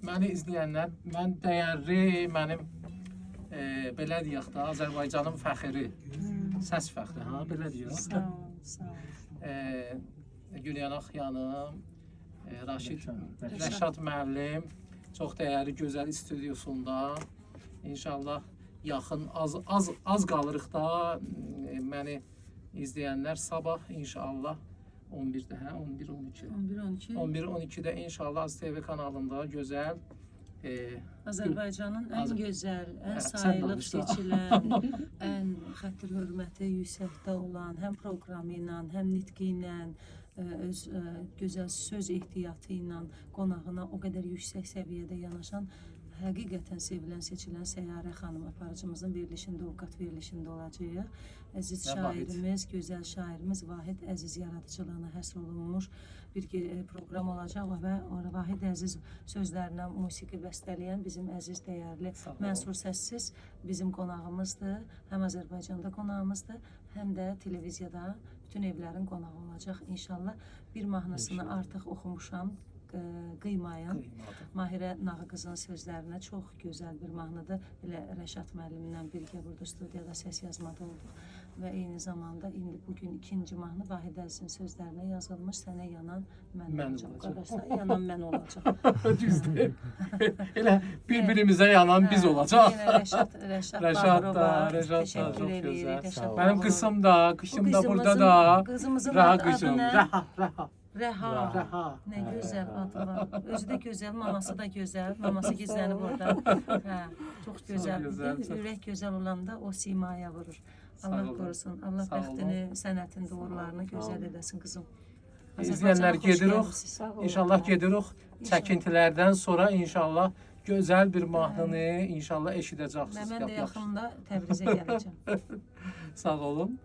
məni izləyənlər, mən dəyərli, mənim belə deyək də, Azərbaycanın fəxri, səs fəxri, ha, belə deyək. Sağ ol, sağ ol. Gülyan Axyanım, Rəşad müəllim, çox dəyərli, gözəl studiyasında. İnşallah yaxın, az qalırıq da məni izləyənlər sabah inşallah 11-də, hə? 11-12. 11-12-də inşallah AzTV kanalında gözəl Azərbaycanın ən gözəl, ən sayılıb seçilən, ən xətir hörməti yüksəkdə olan, həm proqramı ilə, həm nitqi ilə, öz gözəl söz ehtiyatı ilə qonağına o qədər yüksək səviyyədə yanaşan, həqiqətən sevilən, seçilən Səyyarə xanım aparıcımızın verilişində, ovqat verilişində olacaq. Əziz şairimiz, gözəl şairimiz Vahid Əziz yaradıcılığına həsr olunmuş bir proqram olacaq və Vahid Əziz sözlərinə musiqi bəstələyən bizim əziz, dəyərli Mənsur Səssiz bizim qonağımızdır. Həm Azərbaycanda qonağımızdır, həm də televiziyada bütün evlərin qonağı olacaq inşallah. Bir mahnısını artıq oxumuşam. Qıymayın. Mahirə Nağıqızın sözlərinə çox gözəl bir mahnıdır. Elə Rəşad müəllimlə birgə burada studiyada səs yazmada olduq və eyni zamanda indi bugün ikinci mahnı Vahid Əzizin sözlərinə yazılmış. Sənə yanan mən olacaq. Qardaşlar, yanan mən olacaq. Düzdür. Elə bir-birimizə yanan biz olacaq. Rəşad da, təşəkkür edirik. Mənim qızım da, qışım da burada da. Qızımızın adı nə? Rəha. Nə gözəl adı var. Özü də gözəl, maması da gözəl. Maması gizlənib orada. Hə, çox gözəldir. Ürək gözəl olanda o simaya vurur. Allah qorusun. Allah bəxtini, sənətin doğrularını gözəl edəsin qızım. İzləyənlər gedirik. İnşallah gedirik. Çəkintilərdən sonra inşallah gözəl bir mahnını inşallah eşidəcəksiniz. Mən də yaxında Təbrizə gələcəm. Sağ olun.